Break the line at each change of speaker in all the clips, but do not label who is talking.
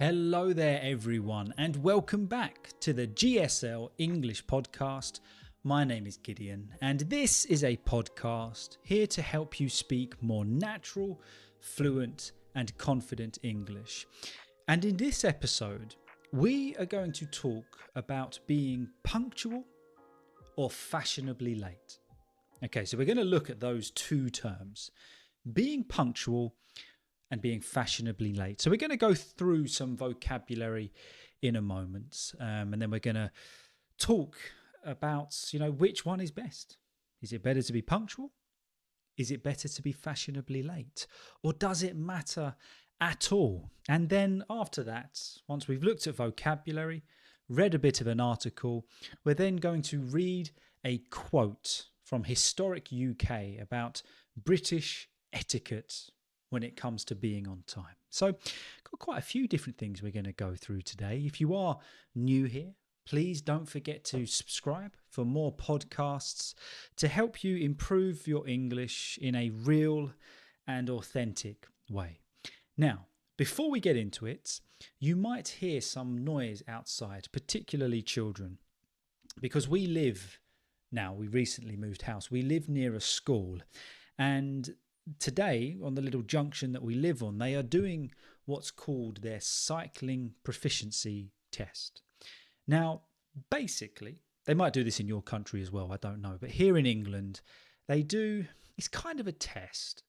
Hello there, everyone, and welcome back to the GSL-English Podcast. My name is Gideon, and this is a podcast here to help you speak more natural, fluent, and confident English. And in this episode, we are going to talk about being punctual or fashionably late. Okay, so we're going to look at those two terms, being punctual and being fashionably late. So we're going to go through some vocabulary in a moment, and then we're going to talk about, which one is best. Is it better to be punctual? Is it better to be fashionably late? Or does it matter at all? And then after that, once we've looked at vocabulary, read a bit of an article, we're then going to read a quote from Historic UK about British etiquette when it comes to being on time. So got quite a few different things we're going to go through today. If you are new here, please don't forget to subscribe for more podcasts to help you improve your English in a real and authentic way. Now, before we get into it, you might hear some noise outside, particularly children, because we recently moved house. We live near a school, and today, on the little junction that we live on, they are doing what's called their cycling proficiency test. Now, basically, they might do this in your country as well, I don't know. But here in England, it's kind of a test.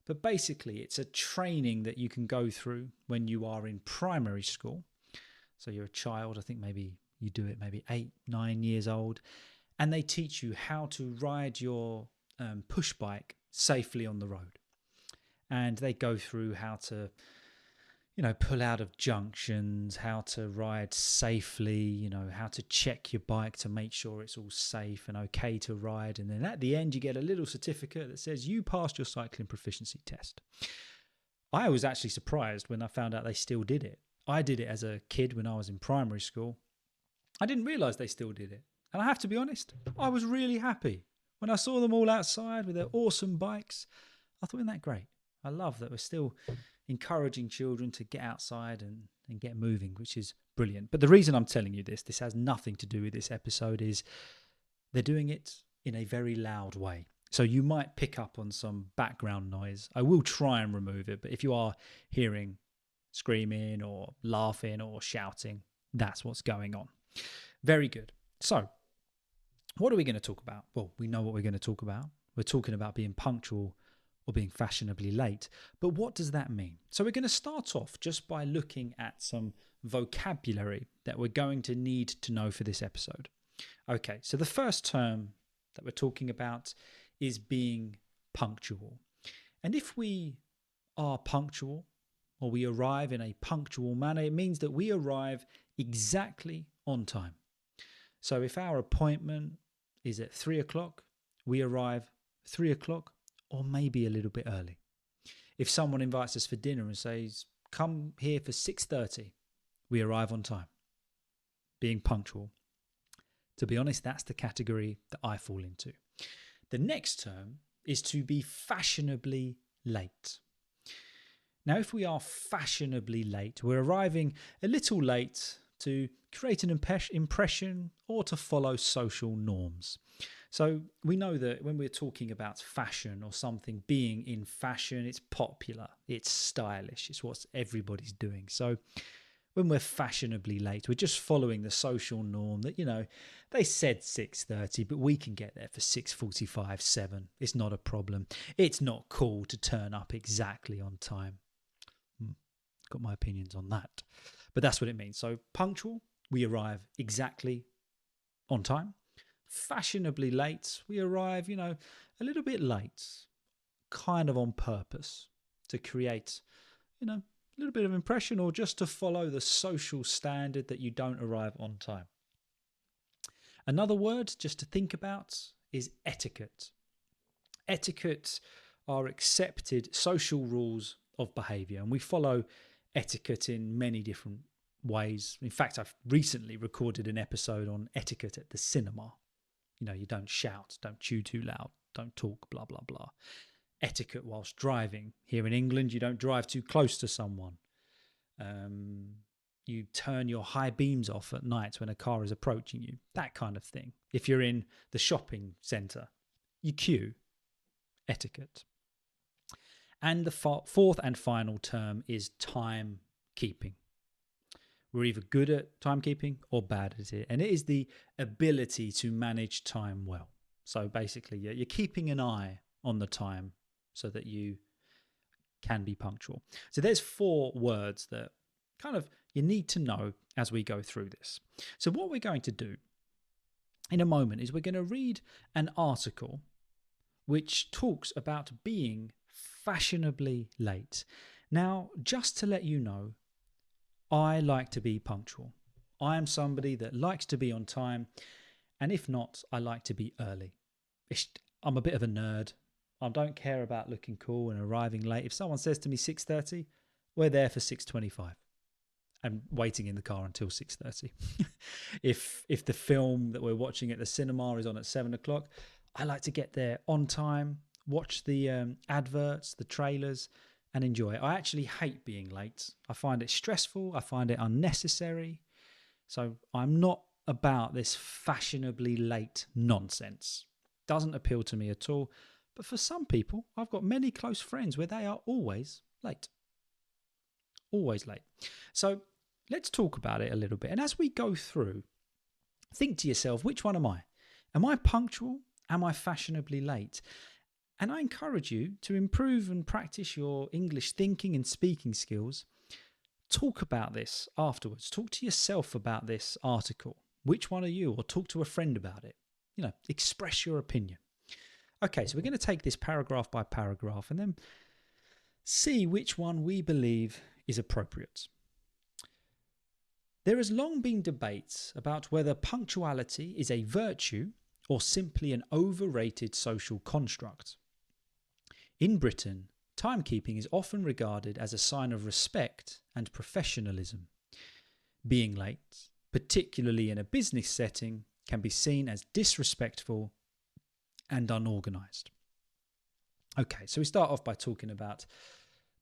But basically, it's a training that you can go through when you are in primary school. So you're a child, I think maybe you do it maybe 8, 9 years old. And they teach you how to ride your push bike safely on the road, and they go through how to pull out of junctions, how to ride safely, how to check your bike to make sure it's all safe and okay to ride, and then at the end you get a little certificate that says you passed your cycling proficiency test. I was actually surprised when I found out they still did it. I did it as a kid when I was in primary school. I didn't realise they still did it, and I have to be honest, I was really happy when I saw them all outside with their awesome bikes. I thought, isn't that great? I love that we're still encouraging children to get outside and get moving, which is brilliant. But the reason I'm telling you this has nothing to do with this episode, is they're doing it in a very loud way. So you might pick up on some background noise. I will try and remove it, but if you are hearing screaming or laughing or shouting, that's what's going on. Very good. So, what are we going to talk about? Well, we know what we're going to talk about. We're talking about being punctual or being fashionably late. But what does that mean? So we're going to start off just by looking at some vocabulary that we're going to need to know for this episode. Okay, so the first term that we're talking about is being punctual. And if we are punctual, or we arrive in a punctual manner, it means that we arrive exactly on time. So if our appointment is at 3 o'clock, we arrive 3 o'clock or maybe a little bit early. If someone invites us for dinner and says, come here for 6:30, we arrive on time. Being punctual. To be honest, that's the category that I fall into. The next term is to be fashionably late. Now, if we are fashionably late, we're arriving a little late to create an impression or to follow social norms. So we know that when we're talking about fashion or something being in fashion, it's popular, it's stylish, it's what everybody's doing. So when we're fashionably late, we're just following the social norm that, they said 6:30, but we can get there for 6:45, 7. It's not a problem. It's not cool to turn up exactly on time. Got my opinions on that. But that's what it means. So punctual, we arrive exactly on time. Fashionably late, we arrive, a little bit late, kind of on purpose to create, a little bit of impression or just to follow the social standard that you don't arrive on time. Another word just to think about is etiquette. Etiquette are accepted social rules of behaviour, and we follow etiquette in many different ways. In fact, I've recently recorded an episode on etiquette at the cinema. You don't shout, don't chew too loud, don't talk, blah, blah, blah. Etiquette whilst driving. Here in England, you don't drive too close to someone. you turn your high beams off at night when a car is approaching you, that kind of thing. If you're in the shopping centre, you queue, etiquette. And the fourth and final term is timekeeping. We're either good at timekeeping or bad at it. And it is the ability to manage time well. So basically, you're keeping an eye on the time so that you can be punctual. So there's 4 words that kind of you need to know as we go through this. So what we're going to do in a moment is we're going to read an article which talks about being fashionably late. Now, just to let you know, I like to be punctual. I am somebody that likes to be on time, and if not, I like to be early. I'm a bit of a nerd. I don't care about looking cool and arriving late. If someone says to me 6:30, we're there for 6:25 and waiting in the car until 6:30. If the film that we're watching at the cinema is on at 7 o'clock, I like to get there on time, watch the adverts, the trailers, and enjoy it. I actually hate being late. I find it stressful. I find it unnecessary. So I'm not about this fashionably late nonsense. Doesn't appeal to me at all. But for some people, I've got many close friends where they are always late. Always late. So let's talk about it a little bit. And as we go through, think to yourself, which one am I? Am I punctual? Am I fashionably late? And I encourage you to improve and practice your English thinking and speaking skills. Talk about this afterwards. Talk to yourself about this article. Which one are you? Or talk to a friend about it. Express your opinion. Okay, so we're going to take this paragraph by paragraph and then see which one we believe is appropriate. There has long been debates about whether punctuality is a virtue or simply an overrated social construct. In Britain, timekeeping is often regarded as a sign of respect and professionalism. Being late, particularly in a business setting, can be seen as disrespectful and unorganised. Okay, so we start off by talking about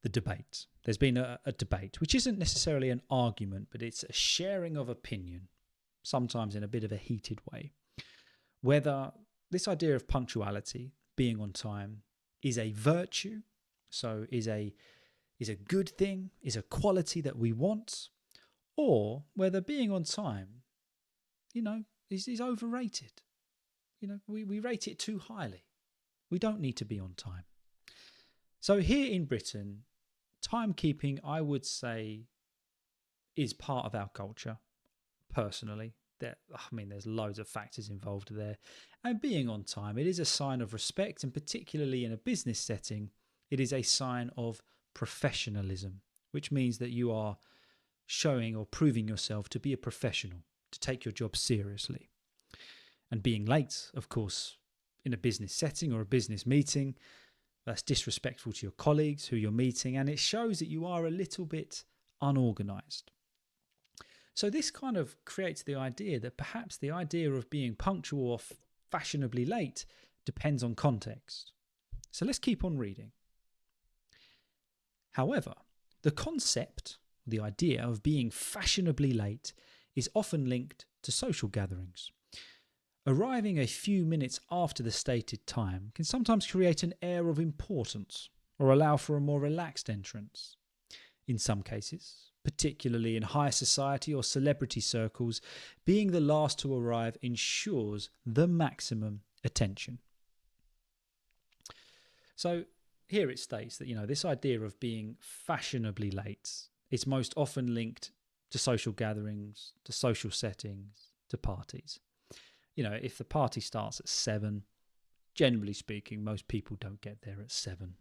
the debate. There's been a debate, which isn't necessarily an argument, but it's a sharing of opinion, sometimes in a bit of a heated way, whether this idea of punctuality, being on time, is a virtue, so is a good thing, is a quality that we want, or whether being on time, is overrated. We rate it too highly. We don't need to be on time. So here in Britain, timekeeping, I would say, is part of our culture, personally. There's loads of factors involved there. And being on time, it is a sign of respect, and particularly in a business setting, it is a sign of professionalism, which means that you are showing or proving yourself to be a professional, to take your job seriously. And being late, of course, in a business setting or a business meeting, that's disrespectful to your colleagues who you're meeting, and it shows that you are a little bit unorganised. So this kind of creates the idea that perhaps the idea of being punctual or fashionably late depends on context. So let's keep on reading. However, the concept, the idea of being fashionably late is often linked to social gatherings. Arriving a few minutes after the stated time can sometimes create an air of importance or allow for a more relaxed entrance. In some cases, particularly in high society or celebrity circles, being the last to arrive ensures the maximum attention. So here it states that, this idea of being fashionably late is most often linked to social gatherings, to social settings, to parties. If the party starts at 7, generally speaking, most people don't get there at 7.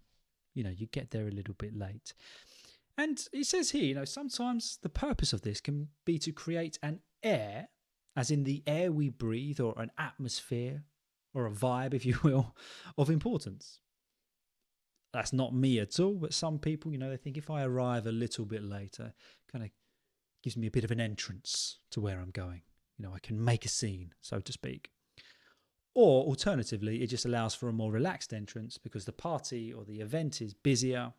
You get there a little bit late. And it says here, sometimes the purpose of this can be to create an air, as in the air we breathe, or an atmosphere, or a vibe, if you will, of importance. That's not me at all, but some people, they think if I arrive a little bit later, kind of gives me a bit of an entrance to where I'm going. I can make a scene, so to speak. Or alternatively, it just allows for a more relaxed entrance because the party or the event is busier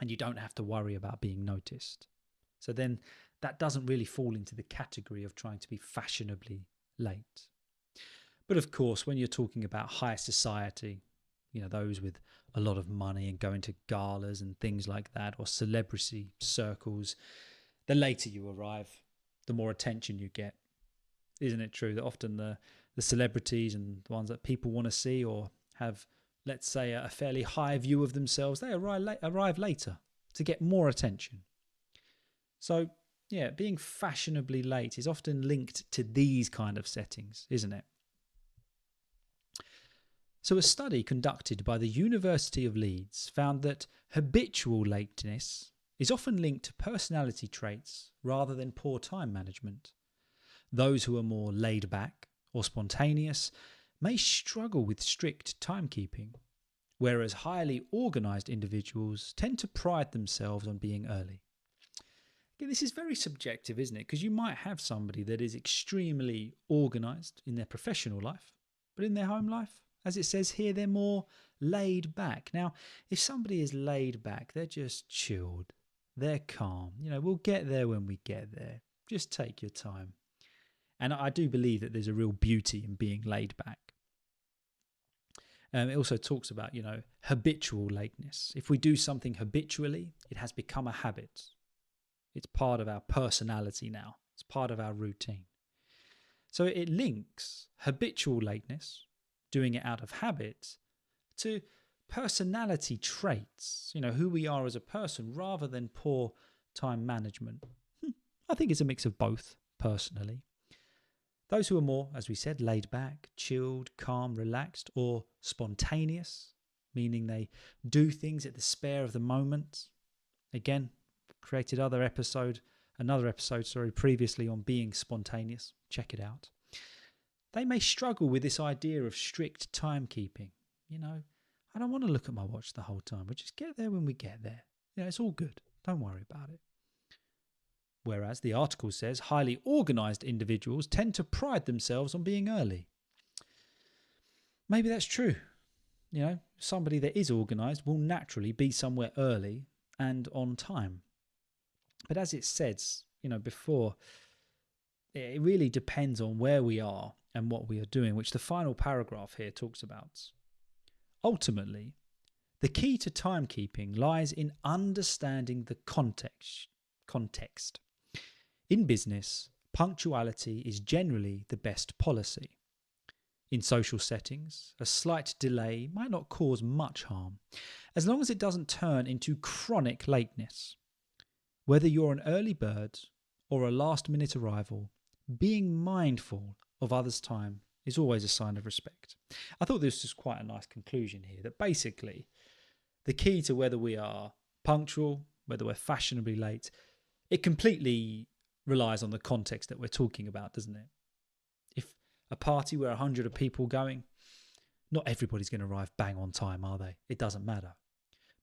and you don't have to worry about being noticed. So then that doesn't really fall into the category of trying to be fashionably late. But of course, when you're talking about high society, those with a lot of money and going to galas and things like that, or celebrity circles, the later you arrive, the more attention you get. Isn't it true that often the celebrities and the ones that people want to see or have, let's say, a fairly high view of themselves, they arrive later to get more attention. So, yeah, being fashionably late is often linked to these kind of settings, isn't it? So a study conducted by the University of Leeds found that habitual lateness is often linked to personality traits rather than poor time management. Those who are more laid back or spontaneous may struggle with strict timekeeping, whereas highly organised individuals tend to pride themselves on being early. Again, this is very subjective, isn't it? Because you might have somebody that is extremely organised in their professional life, but in their home life, as it says here, they're more laid back. Now, if somebody is laid back, they're just chilled, they're calm. We'll get there when we get there. Just take your time. And I do believe that there's a real beauty in being laid back. It also talks about, habitual lateness. If we do something habitually, it has become a habit. It's part of our personality now. It's part of our routine. So it links habitual lateness, doing it out of habit, to personality traits, who we are as a person, rather than poor time management. I think it's a mix of both, personally. Those who are more, as we said, laid back, chilled, calm, relaxed, or spontaneous, meaning they do things at the spare of the moment. Again, created another episode previously on being spontaneous. Check it out. They may struggle with this idea of strict timekeeping. I don't want to look at my watch the whole time. We'll just get there when we get there. It's all good. Don't worry about it. Whereas the article says highly organised individuals tend to pride themselves on being early. Maybe that's true. Somebody that is organised will naturally be somewhere early and on time. But as it says, before, it really depends on where we are and what we are doing, which the final paragraph here talks about. Ultimately, the key to timekeeping lies in understanding the context. In business, punctuality is generally the best policy. In social settings, a slight delay might not cause much harm, as long as it doesn't turn into chronic lateness. Whether you're an early bird or a last-minute arrival, being mindful of others' time is always a sign of respect. I thought this was quite a nice conclusion here, that basically the key to whether we are punctual, whether we're fashionably late, it completely relies on the context that we're talking about, doesn't it? If a party where 100 of people going, not everybody's going to arrive bang on time, are they? It doesn't matter.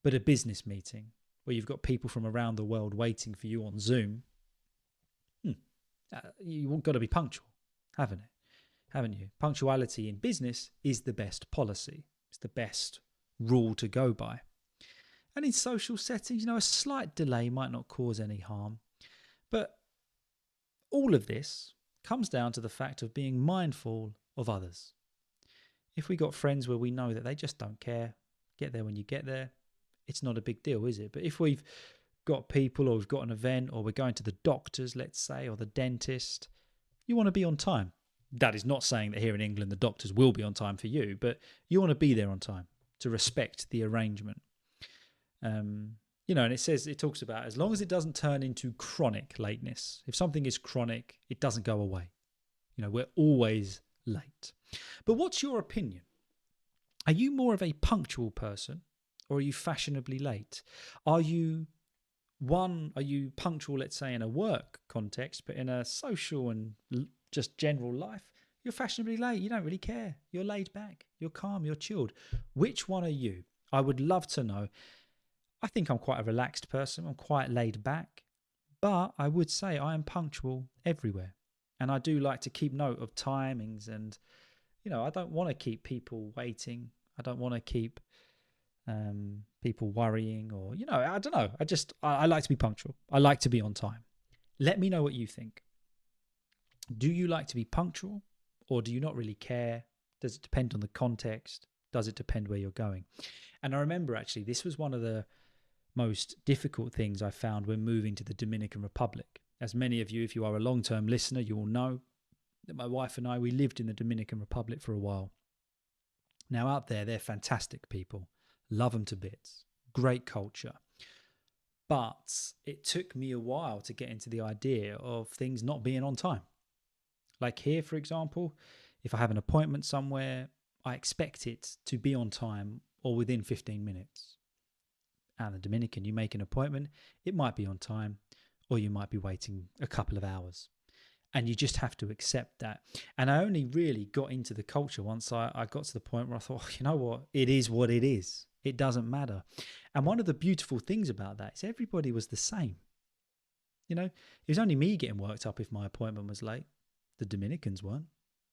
But a business meeting where you've got people from around the world waiting for you on Zoom, you've got to be punctual, haven't you? Punctuality in business is the best policy. It's the best rule to go by. And in social settings, a slight delay might not cause any harm. But all of this comes down to the fact of being mindful of others. If we got friends where we know that they just don't care, get there when you get there, it's not a big deal, is it? But if we've got people, or we've got an event, or we're going to the doctors, let's say, or the dentist, you want to be on time. That is not saying that here in England the doctors will be on time for you, but you want to be there on time to respect the arrangement. And it talks about, as long as it doesn't turn into chronic lateness. If something is chronic, it doesn't go away. We're always late. But what's your opinion? Are you more of a punctual person, or are you fashionably late? Are you punctual, let's say, in a work context, but in a social and just general life, you're fashionably late. You don't really care. You're laid back. You're calm. You're chilled. Which one are you? I would love to know. I think I'm quite a relaxed person. I'm quite laid back. But I would say I am punctual everywhere. And I do like to keep note of timings. And, I don't want to keep people waiting. I don't want to keep people worrying, or, I don't know. I like to be punctual. I like to be on time. Let me know what you think. Do you like to be punctual, or do you not really care? Does it depend on the context? Does it depend where you're going? And I remember actually, this was one of the most difficult things I found when moving to the Dominican Republic. As many of you, if you are a long-term listener, you will know that my wife and I, we lived in the Dominican Republic for a while. Now out there, they're fantastic people. Love them to bits. Great culture. But it took me a while to get into the idea of things not being on time. Like here, for example, if I have an appointment somewhere, I expect it to be on time or within 15 minutes. And the Dominican, you make an appointment, it might be on time, or you might be waiting a couple of hours. And you just have to accept that. And I only really got into the culture once I got to the point where I thought, you know what it is. It doesn't matter. And one of the beautiful things about that is everybody was the same. You know, it was only me getting worked up if my appointment was late. The Dominicans weren't.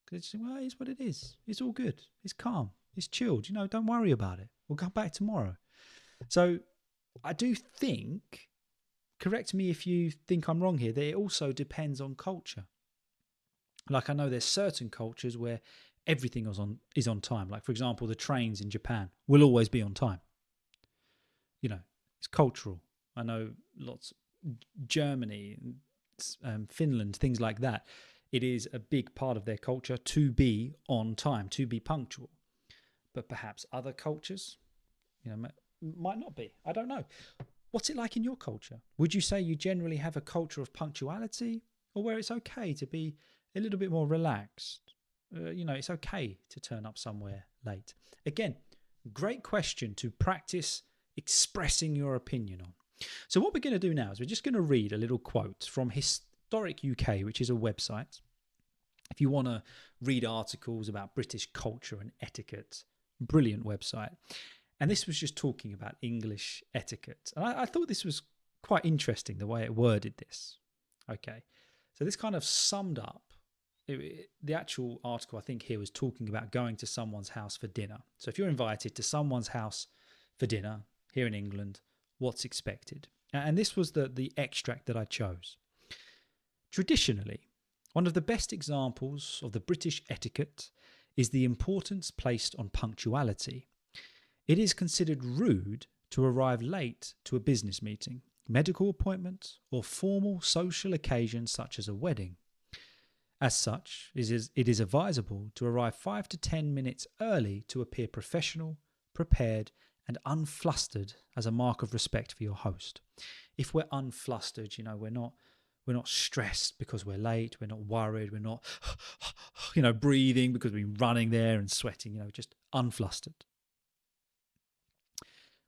Because well, it's what it is. It's all good. It's calm. It's chilled. You know, don't worry about it. We'll come back tomorrow. So I do think, correct me if you think I'm wrong here, that it also depends on culture. Like I know there's certain cultures where everything is on time. Like for example, the trains in Japan will always be on time. You know, it's cultural. I know lots, Germany, Finland, things like that. It is a big part of their culture to be on time, to be punctual. But perhaps other cultures, you know, might not be. I don't know. What's it like in your culture? Would you say you generally have a culture of punctuality, or where it's okay to be a little bit more relaxed? You know, it's okay to turn up somewhere late. Again, great question to practice expressing your opinion on. So what we're going to do now is we're just going to read a little quote from Historic UK, which is a website. If you want to read articles about British culture and etiquette, brilliant website. And this was just talking about English etiquette. And I thought this was quite interesting, the way it worded this. Okay, so this kind of summed up, the actual article I think here was talking about going to someone's house for dinner. So if you're invited to someone's house for dinner here in England, what's expected? And this was the extract that I chose. Traditionally, one of the best examples of the British etiquette is the importance placed on punctuality. It is considered rude to arrive late to a business meeting, medical appointment, or formal social occasion such as a wedding. As such, it is advisable to arrive 5 to 10 minutes early to appear professional, prepared, and unflustered as a mark of respect for your host. If we're unflustered, you know, we're not stressed because we're late, we're not worried, we're not, you know, breathing because we've been running there and sweating, you know, just unflustered.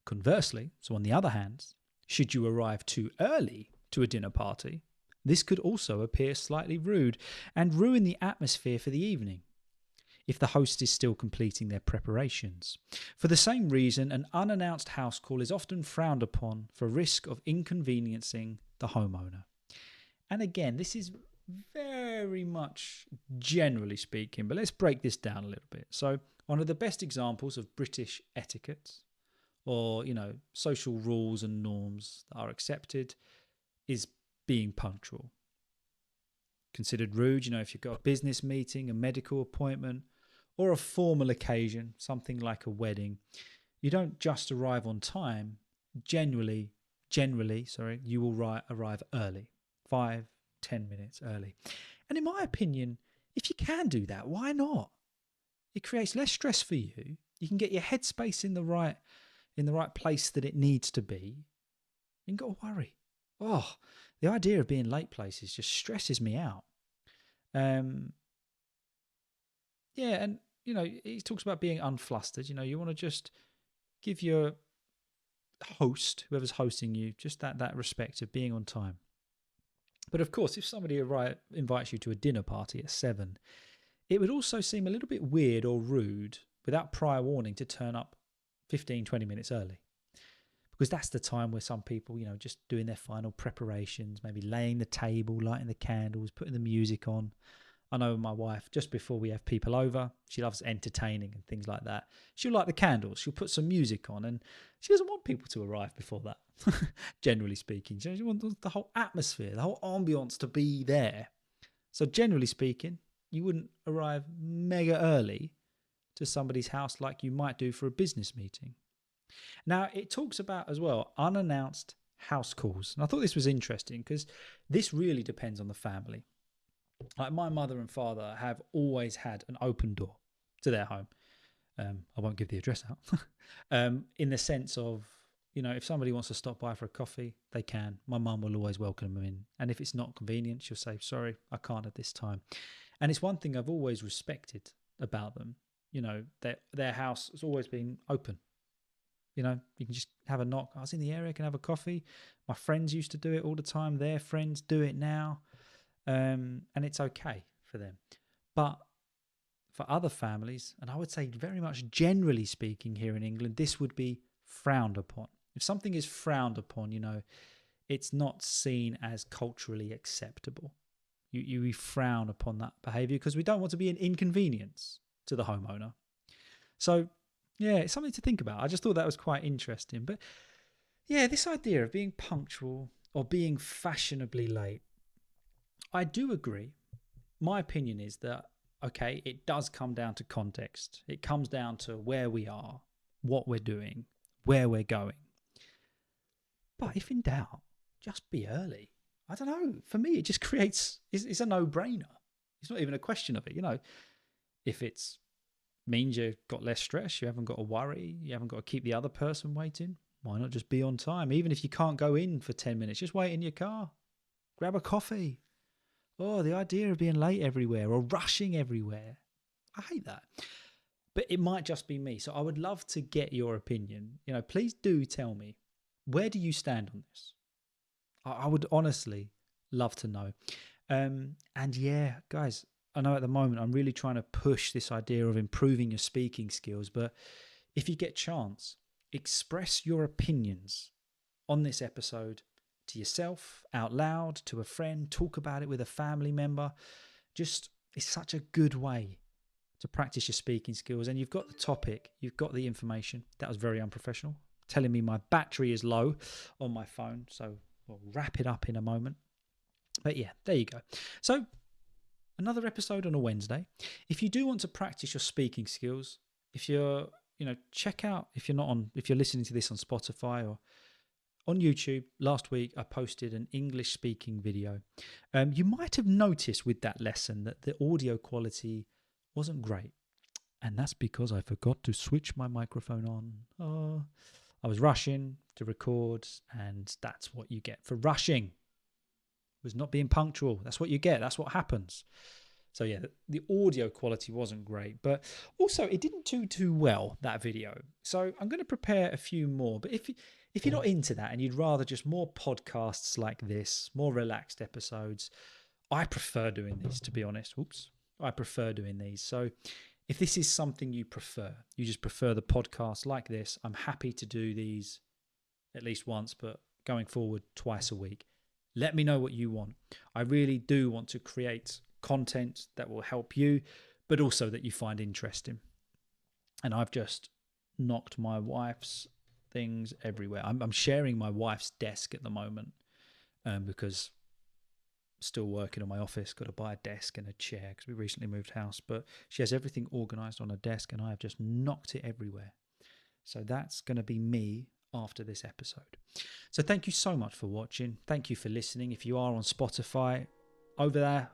Conversely, so on the other hand, should you arrive too early to a dinner party, this could also appear slightly rude and ruin the atmosphere for the evening if the host is still completing their preparations. For the same reason, an unannounced house call is often frowned upon for risk of inconveniencing the homeowner. And again, this is very much generally speaking, but let's break this down a little bit. So one of the best examples of British etiquette, or, you know, social rules and norms that are accepted, is being punctual. Considered rude, you know, if you've got a business meeting, a medical appointment, or a formal occasion, something like a wedding, you don't just arrive on time. Generally, you will arrive early, 5-10 minutes early. And in my opinion, if you can do that, why not? It creates less stress for you. You can get your headspace in the right place that it needs to be. You ain't got to worry. Oh, the idea of being late places just stresses me out. Yeah, and you know, he talks about being unflustered. You know, you want to just give your host, whoever's hosting you, just that respect of being on time. But of course, if somebody invites you to a dinner party at 7, it would also seem a little bit weird or rude without prior warning to turn up 15-20 minutes early. Because that's the time where some people, you know, just doing their final preparations, maybe laying the table, lighting the candles, putting the music on. I know my wife, just before we have people over, she loves entertaining and things like that. She'll light the candles. She'll put some music on, and she doesn't want people to arrive before that, generally speaking. She wants the whole atmosphere, the whole ambience to be there. So generally speaking, you wouldn't arrive mega early to somebody's house like you might do for a business meeting. Now, it talks about as well unannounced house calls. And I thought this was interesting because this really depends on the family. Like my mother and father have always had an open door to their home. I won't give the address out. In the sense of, if somebody wants to stop by for a coffee, they can. My mum will always welcome them in. And if it's not convenient, she'll say, sorry, I can't at this time. And it's one thing I've always respected about them. Their house has always been open. You can just have a knock. I was in the area, can I have a coffee? My friends used to do it all the time. Their friends do it now. And it's okay for them. But for other families, and I would say very much generally speaking here in England, this would be frowned upon. If something is frowned upon, it's not seen as culturally acceptable. You frown upon that behaviour because we don't want to be an inconvenience to the homeowner. So, yeah, it's something to think about. I just thought that was quite interesting. But, yeah, this idea of being punctual or being fashionably late, I do agree. My opinion is that, okay, it does come down to context. It comes down to where we are, what we're doing, where we're going. But if in doubt, just be early. I don't know. For me, it just it's a no-brainer. It's not even a question of it. If it's means you've got less stress, you haven't got to worry, you haven't got to keep the other person waiting, why not just be on time? Even if you can't go in for 10 minutes, just wait in your car. Grab a coffee. Oh, the idea of being late everywhere or rushing everywhere. I hate that. But it might just be me. So I would love to get your opinion. Please do tell me, where do you stand on this? I would honestly love to know. And yeah, guys, I know at the moment I'm really trying to push this idea of improving your speaking skills. But if you get a chance, express your opinions on this episode to yourself, out loud, to a friend, talk about it with a family member. It's such a good way to practice your speaking skills. And you've got the topic, you've got the information. That was very unprofessional. Telling me my battery is low on my phone. So we'll wrap it up in a moment. But yeah, there you go. So another episode on a Wednesday. If you do want to practice your speaking skills, if you're, check out, if you're listening to this on Spotify or on YouTube, last week I posted an English speaking video. You might have noticed with that lesson that the audio quality wasn't great. And that's because I forgot to switch my microphone on. I was rushing to record, and that's what you get for rushing. Was not being punctual. That's what you get. That's what happens. So yeah, the audio quality wasn't great, but also it didn't do too well, that video. So I'm going to prepare a few more. But if you're not into that and you'd rather just more podcasts like this, more relaxed episodes, I prefer doing these, to be honest. I prefer doing these. So if this is something you prefer, you just prefer the podcast like this, I'm happy to do these at least once, but going forward twice a week. Let me know what you want. I really do want to create content that will help you, but also that you find interesting. And I've just knocked my wife's things everywhere. I'm sharing my wife's desk at the moment because still working on my office, got to buy a desk and a chair because we recently moved house, but she has everything organized on a desk and I have just knocked it everywhere. So that's going to be me after this episode. So thank you so much for watching. Thank you for listening. If you are on Spotify over there,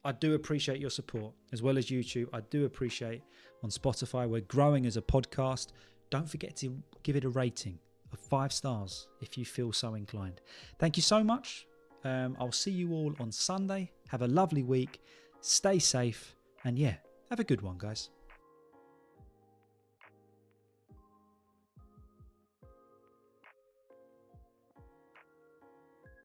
I do appreciate your support, as well as YouTube. I do appreciate on Spotify. We're growing as a podcast. Don't forget to give it a rating of 5 stars if you feel so inclined. Thank you so much. I'll see you all on Sunday. Have a lovely week. Stay safe. And yeah, have a good one, guys.